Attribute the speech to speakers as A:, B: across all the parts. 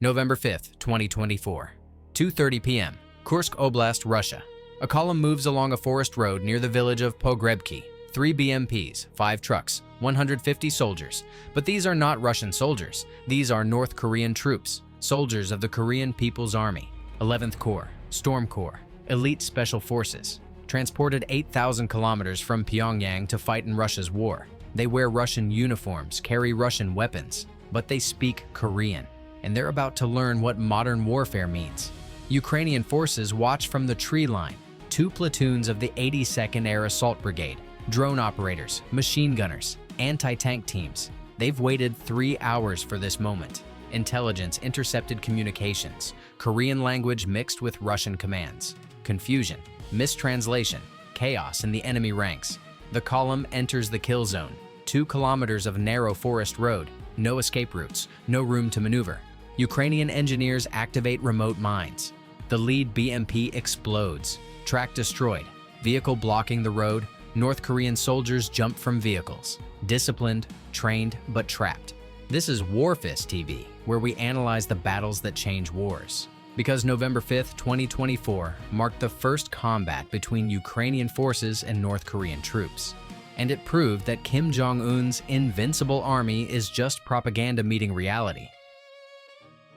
A: November 5th, 2024, 2:30 p.m., Kursk Oblast, Russia. A column moves along a forest road near the village of Pogrebki. 3 BMPs, 5 trucks, 150 soldiers. But these are not Russian soldiers. These are North Korean troops, soldiers of the Korean People's Army, 11th Corps, Storm Corps, Elite Special Forces, transported 8,000 kilometers from Pyongyang to fight in Russia's war. They wear Russian uniforms, carry Russian weapons, but they speak Korean, and they're about to learn what modern warfare means. Ukrainian forces watch from the tree line. 2 platoons of the 82nd Air Assault Brigade, drone operators, machine gunners, anti-tank teams. They've waited 3 hours for this moment. Intelligence intercepted communications, Korean language mixed with Russian commands. Confusion, mistranslation, chaos in the enemy ranks. The column enters the kill zone. 2 kilometers of narrow forest road, no escape routes, no room to maneuver. Ukrainian engineers activate remote mines. The lead BMP explodes. Track destroyed. Vehicle blocking the road. North Korean soldiers jump from vehicles. Disciplined, trained, but trapped. This is Warfist TV, where we analyze the battles that change wars. Because November 5th, 2024 marked the first combat between Ukrainian forces and North Korean troops. And it proved that Kim Jong-un's invincible army is just propaganda meeting reality.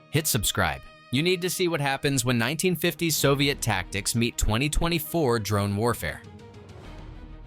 A: Hit subscribe. You need to see what happens when 1950s Soviet tactics meet 2024 drone warfare.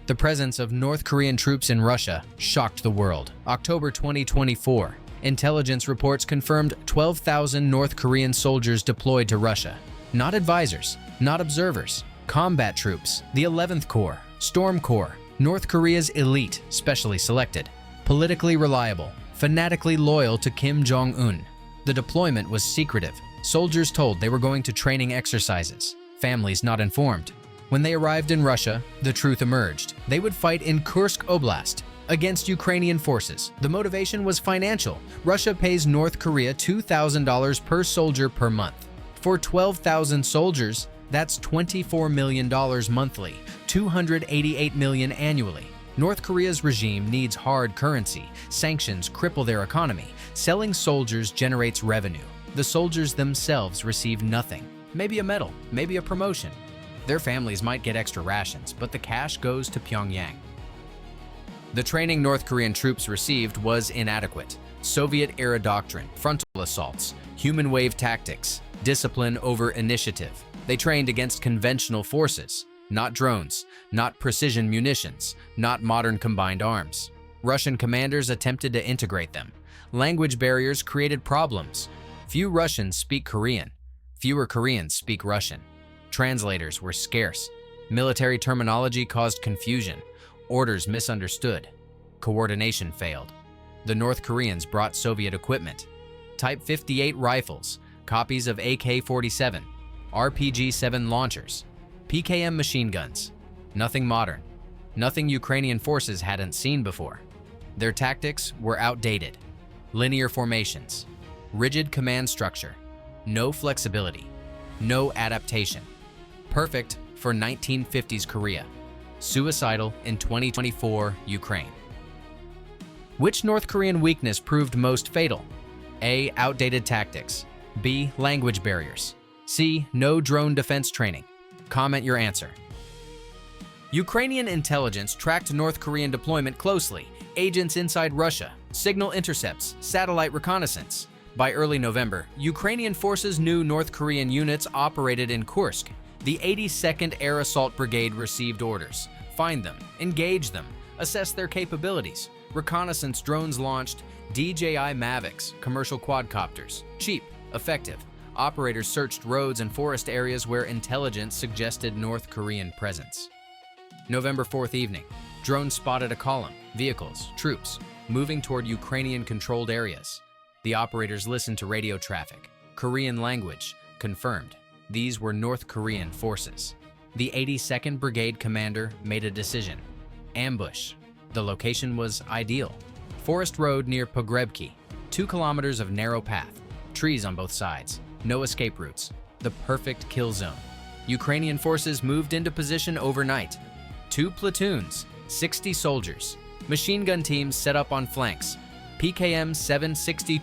A: The presence of North Korean troops in Russia shocked the world. October 2024, intelligence reports confirmed 12,000 North Korean soldiers deployed to Russia. Not advisors, not observers. Combat troops, the 11th Corps, Storm Corps, North Korea's elite, specially selected. Politically reliable, fanatically loyal to Kim Jong-un. The deployment was secretive. Soldiers told they were going to training exercises. Families not informed. When they arrived in Russia, the truth emerged. They would fight in Kursk Oblast against Ukrainian forces. The motivation was financial. Russia pays North Korea $2,000 per soldier per month. For 12,000 soldiers, that's $24 million monthly, $288 million annually. North Korea's regime needs hard currency. Sanctions cripple their economy. Selling soldiers generates revenue. The soldiers themselves receive nothing. Maybe a medal, maybe a promotion. Their families might get extra rations, but the cash goes to Pyongyang. The training North Korean troops received was inadequate. Soviet-era doctrine, frontal assaults, human wave tactics, discipline over initiative. They trained against conventional forces, not drones, not precision munitions, not modern combined arms. Russian commanders attempted to integrate them. Language barriers created problems. Few Russians speak Korean. Fewer Koreans speak Russian. Translators were scarce. Military terminology caused confusion. Orders misunderstood. Coordination failed. The North Koreans brought Soviet equipment. Type 58 rifles, copies of AK-47, RPG-7 launchers, PKM machine guns. Nothing modern. Nothing Ukrainian forces hadn't seen before. Their tactics were outdated. Linear formations. Rigid command structure. No flexibility. No adaptation. Perfect for 1950s Korea. Suicidal in 2024 Ukraine. Which North Korean weakness proved most fatal? A. Outdated tactics. B. Language barriers. C. No drone defense training. Comment your answer. Ukrainian intelligence tracked North Korean deployment closely. Agents inside Russia, signal intercepts, satellite reconnaissance. By early November, Ukrainian forces knew North Korean units operated in Kursk. The 82nd Air Assault Brigade received orders. Find them, engage them, assess their capabilities. Reconnaissance drones launched, DJI Mavics, commercial quadcopters. Cheap, effective. Operators searched roads and forest areas where intelligence suggested North Korean presence. November 4th evening, drones spotted a column, vehicles, troops, moving toward Ukrainian-controlled areas. The operators listened to radio traffic. Korean language, confirmed. These were North Korean forces. The 82nd Brigade commander made a decision. Ambush. The location was ideal. Forest road near Pogrebki. 2 kilometers of narrow path. Trees on both sides. No escape routes. The perfect kill zone. Ukrainian forces moved into position overnight. 2 platoons, 60 soldiers. Machine gun teams set up on flanks. PKM 760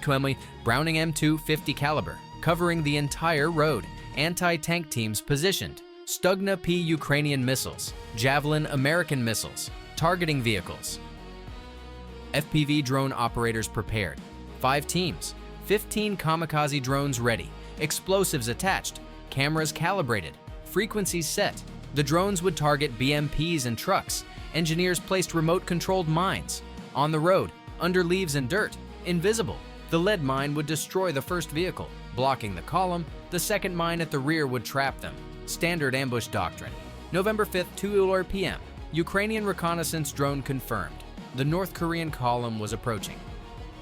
A: Browning M2 50 caliber, covering the entire road. Anti-tank teams positioned. Stugna P Ukrainian missiles, Javelin American missiles, targeting vehicles. FPV drone operators prepared. 5 teams, 15 kamikaze drones ready, explosives attached, cameras calibrated, frequencies set. The drones would target BMPs and trucks. Engineers placed remote-controlled mines. On the road, under leaves and dirt, invisible. The lead mine would destroy the first vehicle, blocking the column. The second mine at the rear would trap them. Standard ambush doctrine. November 5th, 2 p.m. Ukrainian reconnaissance drone confirmed. The North Korean column was approaching.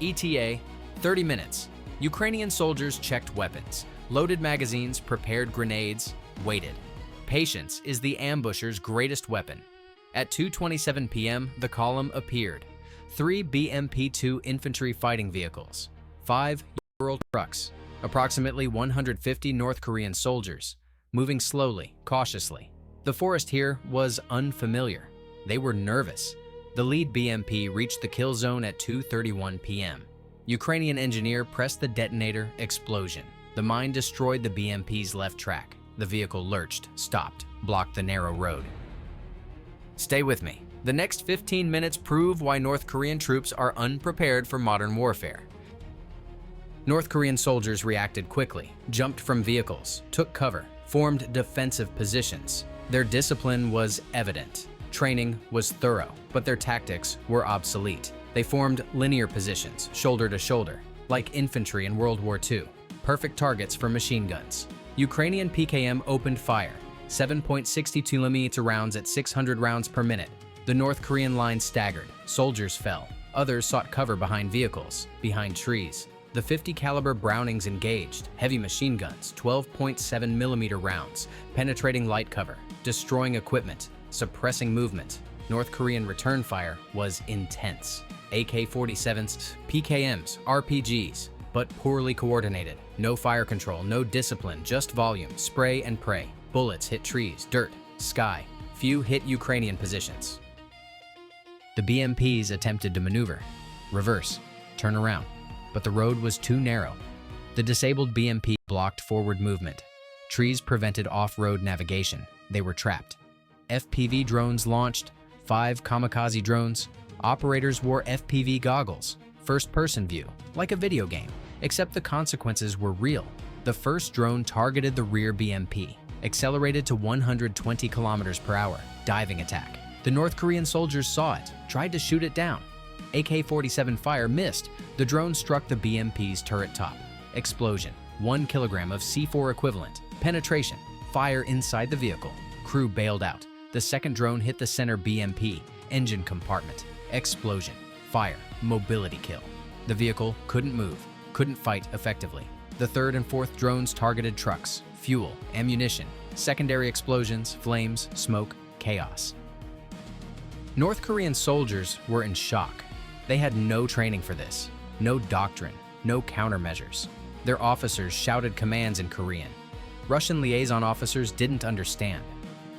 A: ETA, 30 minutes. Ukrainian soldiers checked weapons, loaded magazines, prepared grenades, waited. Patience is the ambusher's greatest weapon. At 2:27 p.m., the column appeared. 3 BMP-2 infantry fighting vehicles, 5 Ural trucks, approximately 150 North Korean soldiers, moving slowly, cautiously. The forest here was unfamiliar. They were nervous. The lead BMP reached the kill zone at 2:31 p.m. Ukrainian engineer pressed the detonator, explosion. The mine destroyed the BMP's left track. The vehicle lurched, stopped, blocked the narrow road. Stay with me. The next 15 minutes prove why North Korean troops are unprepared for modern warfare. North Korean soldiers reacted quickly, jumped from vehicles, took cover, formed defensive positions. Their discipline was evident. Training was thorough, but their tactics were obsolete. They formed linear positions, shoulder to shoulder, like infantry in World War II. Perfect targets for machine guns. Ukrainian PKM opened fire, 7.62mm rounds at 600 rounds per minute. The North Korean line staggered. Soldiers fell. Others sought cover behind vehicles, behind trees. The 50 caliber Brownings engaged. Heavy machine guns, 12.7mm rounds, penetrating light cover, destroying equipment, suppressing movement. North Korean return fire was intense. AK-47s, PKMs, RPGs, but poorly coordinated. No fire control, no discipline, just volume, spray and pray. Bullets hit trees, dirt, sky. Few hit Ukrainian positions. The BMPs attempted to maneuver, reverse, turn around, but the road was too narrow. The disabled BMP blocked forward movement. Trees prevented off-road navigation. They were trapped. FPV drones launched, 5 kamikaze drones. Operators wore FPV goggles, first-person view, like a video game, except the consequences were real. The first drone targeted the rear BMP, accelerated to 120 kilometers per hour, diving attack. The North Korean soldiers saw it, tried to shoot it down. AK-47 fire missed. The drone struck the BMP's turret top. Explosion, 1 kilogram of C4 equivalent. Penetration, fire inside the vehicle. Crew bailed out. The second drone hit the center BMP, engine compartment. Explosion, fire, mobility kill. The vehicle couldn't move, couldn't fight effectively. The third and fourth drones targeted trucks, fuel, ammunition, secondary explosions, flames, smoke, chaos. North Korean soldiers were in shock. They had no training for this, no doctrine, no countermeasures. Their officers shouted commands in Korean. Russian liaison officers didn't understand.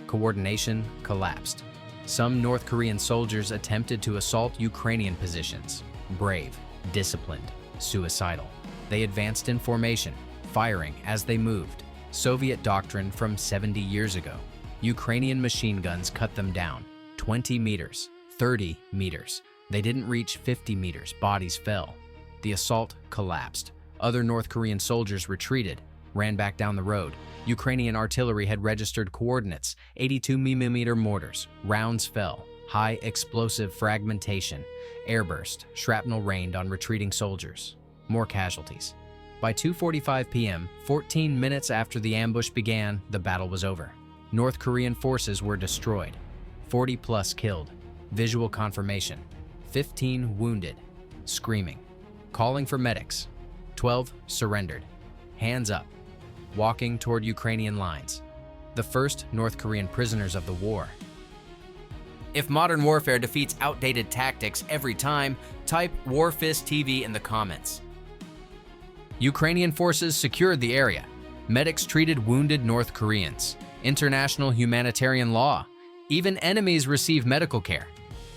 A: Coordination collapsed. Some North Korean soldiers attempted to assault Ukrainian positions. Brave, disciplined, suicidal. They advanced in formation, firing as they moved. Soviet doctrine from 70 years ago. Ukrainian machine guns cut them down. 20 meters, 30 meters. They didn't reach 50 meters, bodies fell. The assault collapsed. Other North Korean soldiers retreated, ran back down the road. Ukrainian artillery had registered coordinates, 82mm mortars. Rounds fell. High explosive fragmentation. Airburst, shrapnel rained on retreating soldiers. More casualties. By 2:45 p.m., 14 minutes after the ambush began, the battle was over. North Korean forces were destroyed. 40+ killed. Visual confirmation. 15 wounded. Screaming. Calling for medics. 12 surrendered. Hands up. Walking toward Ukrainian lines. The first North Korean prisoners of the war. If modern warfare defeats outdated tactics every time, type Warfist TV in the comments. Ukrainian forces secured the area. Medics treated wounded North Koreans. International humanitarian law. Even enemies receive medical care.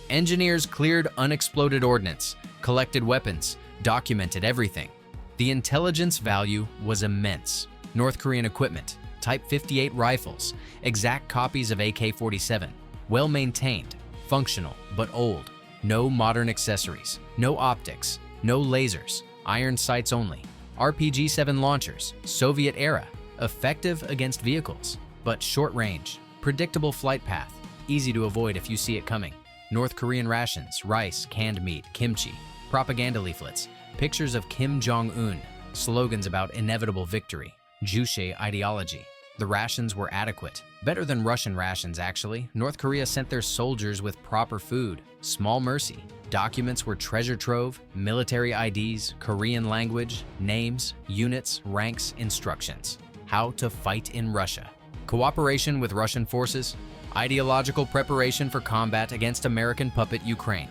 A: Engineers cleared unexploded ordnance, collected weapons, documented everything. The intelligence value was immense. North Korean equipment, Type 58 rifles, exact copies of AK-47, well-maintained, functional, but old. No modern accessories, no optics, no lasers, iron sights only. RPG-7 launchers, Soviet era, effective against vehicles, but short range, predictable flight path, easy to avoid if you see it coming. North Korean rations, rice, canned meat, kimchi, propaganda leaflets, pictures of Kim Jong-un, slogans about inevitable victory, Juche ideology. The rations were adequate. Better than Russian rations, actually. North Korea sent their soldiers with proper food. Small mercy. Documents were treasure trove, military IDs, Korean language, names, units, ranks, instructions. How to fight in Russia. Cooperation with Russian forces. Ideological preparation for combat against American puppet Ukraine.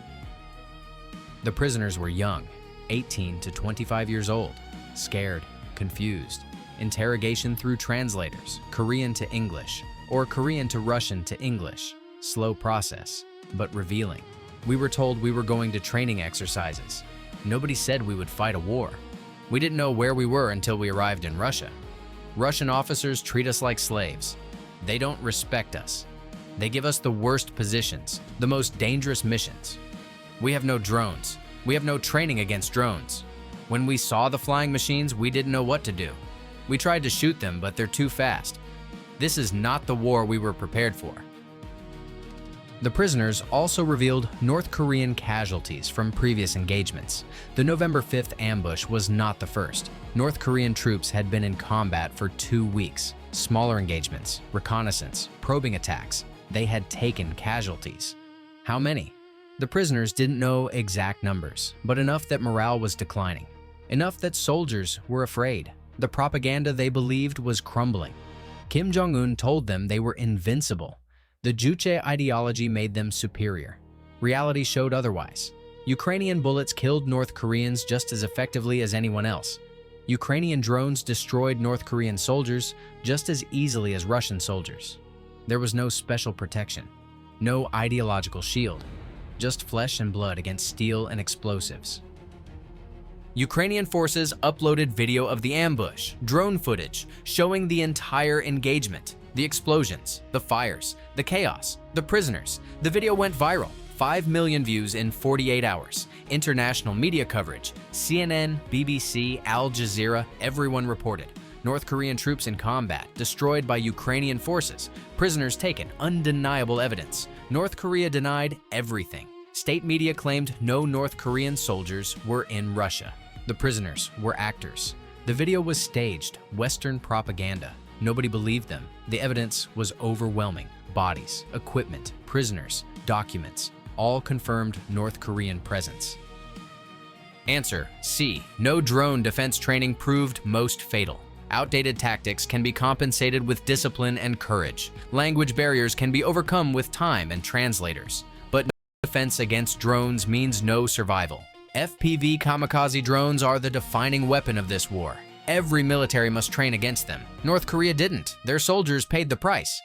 A: The prisoners were young, 18 to 25 years old, scared, confused. Interrogation through translators, Korean to English, or Korean to Russian to English. Slow process, but revealing. We were told we were going to training exercises. Nobody said we would fight a war. We didn't know where we were until we arrived in Russia. Russian officers treat us like slaves. They don't respect us. They give us the worst positions, the most dangerous missions. We have no drones. We have no training against drones. When we saw the flying machines, we didn't know what to do. We tried to shoot them, but they're too fast. This is not the war we were prepared for. The prisoners also revealed North Korean casualties from previous engagements. The November 5th ambush was not the first. North Korean troops had been in combat for 2 weeks. Smaller engagements, reconnaissance, probing attacks. They had taken casualties. How many? The prisoners didn't know exact numbers, but enough that morale was declining. Enough that soldiers were afraid. The propaganda they believed was crumbling. Kim Jong-un told them they were invincible. The Juche ideology made them superior. Reality showed otherwise. Ukrainian bullets killed North Koreans just as effectively as anyone else. Ukrainian drones destroyed North Korean soldiers just as easily as Russian soldiers. There was no special protection, no ideological shield, just flesh and blood against steel and explosives. Ukrainian forces uploaded video of the ambush, drone footage, showing the entire engagement, the explosions, the fires, the chaos, the prisoners. The video went viral, 5 million views in 48 hours. International media coverage, CNN, BBC, Al Jazeera, everyone reported. North Korean troops in combat, destroyed by Ukrainian forces, prisoners taken, undeniable evidence. North Korea denied everything. State media claimed no North Korean soldiers were in Russia. The prisoners were actors. The video was staged, Western propaganda. Nobody believed them. The evidence was overwhelming. Bodies, equipment, prisoners, documents, all confirmed North Korean presence. Answer C. No drone defense training proved most fatal. Outdated tactics can be compensated with discipline and courage. Language barriers can be overcome with time and translators. But no defense against drones means no survival. FPV kamikaze drones are the defining weapon of this war. Every military must train against them. North Korea didn't. Their soldiers paid the price.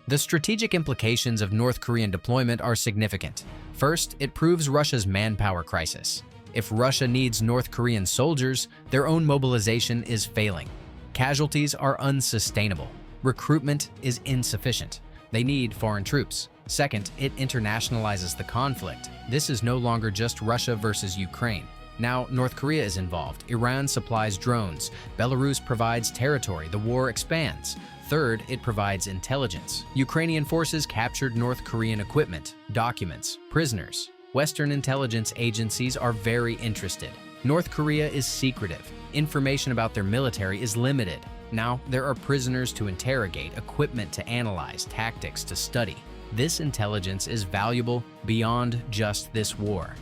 A: The strategic implications of North Korean deployment are significant. First, it proves Russia's manpower crisis. If Russia needs North Korean soldiers, their own mobilization is failing. Casualties are unsustainable. Recruitment is insufficient. They need foreign troops. Second, it internationalizes the conflict. This is no longer just Russia versus Ukraine. Now, North Korea is involved. Iran supplies drones. Belarus provides territory. The war expands. Third, it provides intelligence. Ukrainian forces captured North Korean equipment, documents, prisoners. Western intelligence agencies are very interested. North Korea is secretive. Information about their military is limited. Now, there are prisoners to interrogate, equipment to analyze, tactics to study. This intelligence is valuable beyond just this war.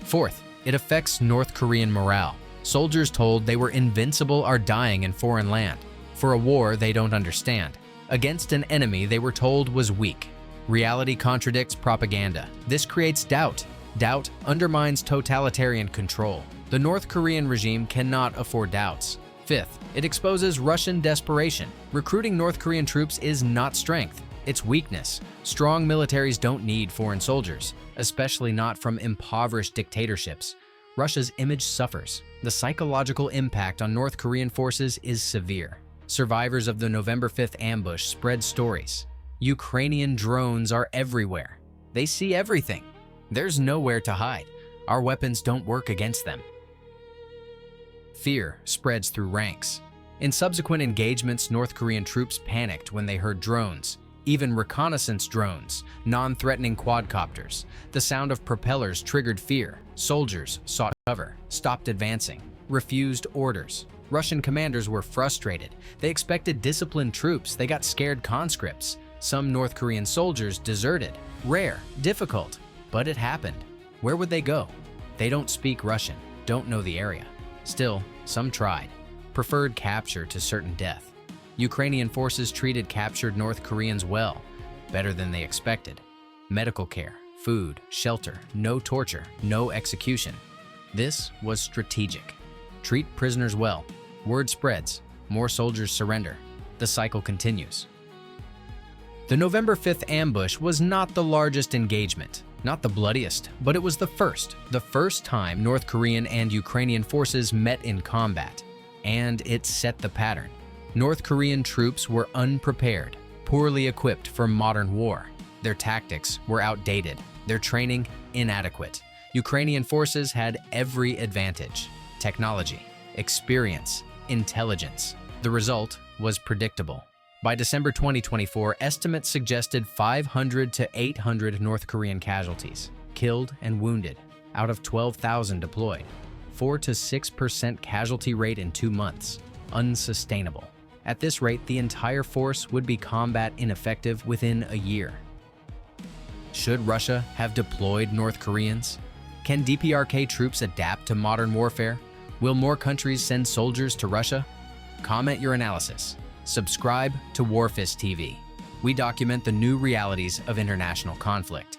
A: Fourth, it affects North Korean morale. Soldiers told they were invincible are dying in foreign land for a war they don't understand, against an enemy they were told was weak. Reality contradicts propaganda. This creates doubt. Doubt undermines totalitarian control. The North Korean regime cannot afford doubts. Fifth, it exposes Russian desperation. Recruiting North Korean troops is not strength, it's weakness. Strong militaries don't need foreign soldiers, especially not from impoverished dictatorships. Russia's image suffers. The psychological impact on North Korean forces is severe. Survivors of the November 5th ambush spread stories. Ukrainian drones are everywhere. They see everything. There's nowhere to hide. Our weapons don't work against them. Fear spreads through ranks. In subsequent engagements, North Korean troops panicked when they heard drones, even reconnaissance drones, non-threatening quadcopters. The sound of propellers triggered fear. Soldiers sought cover, stopped advancing, refused orders. Russian commanders were frustrated. They expected disciplined troops. They got scared conscripts. Some North Korean soldiers deserted. Rare, difficult, but it happened. Where would they go? They don't speak Russian, don't know the area. Still, some tried. Preferred capture to certain death. Ukrainian forces treated captured North Koreans well, better than they expected. Medical care, food, shelter, no torture, no execution. This was strategic. Treat prisoners well. Word spreads. More soldiers surrender. The cycle continues. The November 5th ambush was not the largest engagement, not the bloodiest, but it was the first time North Korean and Ukrainian forces met in combat, and it set the pattern. North Korean troops were unprepared, poorly equipped for modern war. Their tactics were outdated, their training inadequate. Ukrainian forces had every advantage: technology, experience, intelligence. The result was predictable. By December 2024, estimates suggested 500 to 800 North Korean casualties, killed and wounded, out of 12,000 deployed. 4 to 6% casualty rate in 2 months. Unsustainable. At this rate, the entire force would be combat ineffective within a year. Should Russia have deployed North Koreans? Can DPRK troops adapt to modern warfare? Will more countries send soldiers to Russia? Comment your analysis. Subscribe to Warfist TV. We document the new realities of international conflict.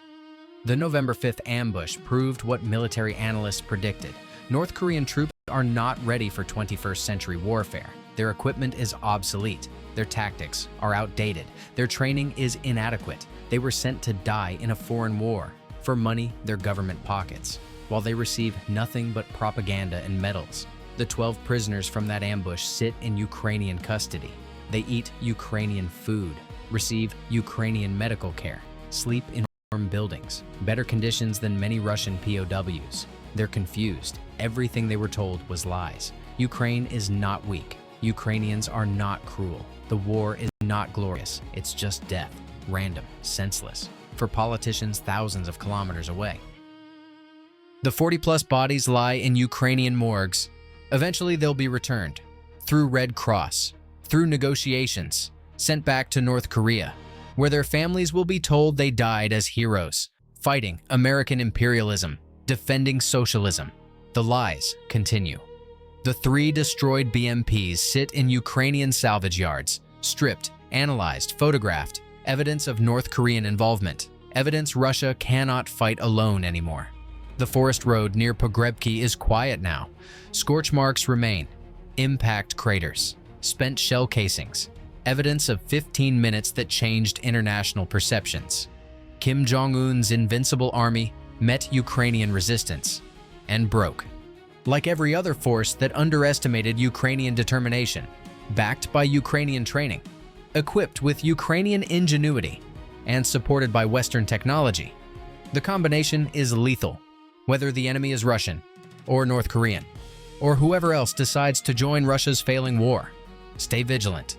A: The November 5th ambush proved what military analysts predicted. North Korean troops are not ready for 21st century warfare. Their equipment is obsolete. Their tactics are outdated. Their training is inadequate. They were sent to die in a foreign war, for money their government pockets, while they receive nothing but propaganda and medals. The 12 prisoners from that ambush sit in Ukrainian custody. They eat Ukrainian food, receive Ukrainian medical care, sleep in warm buildings, better conditions than many Russian POWs. They're confused. Everything they were told was lies. Ukraine is not weak. Ukrainians are not cruel. The war is not glorious. It's just death, random, senseless, for politicians thousands of kilometers away. The 40-plus bodies lie in Ukrainian morgues. Eventually, they'll be returned through Red Cross, through negotiations, sent back to North Korea, where their families will be told they died as heroes, fighting American imperialism, defending socialism. The lies continue. The 3 destroyed BMPs sit in Ukrainian salvage yards, stripped, analyzed, photographed, evidence of North Korean involvement, evidence Russia cannot fight alone anymore. The forest road near Pogrebki is quiet now. Scorch marks remain, impact craters, spent shell casings, evidence of 15 minutes that changed international perceptions. Kim Jong-un's invincible army met Ukrainian resistance and broke. Like every other force that underestimated Ukrainian determination, backed by Ukrainian training, equipped with Ukrainian ingenuity, and supported by Western technology, the combination is lethal, whether the enemy is Russian or North Korean, or whoever else decides to join Russia's failing war. Stay vigilant.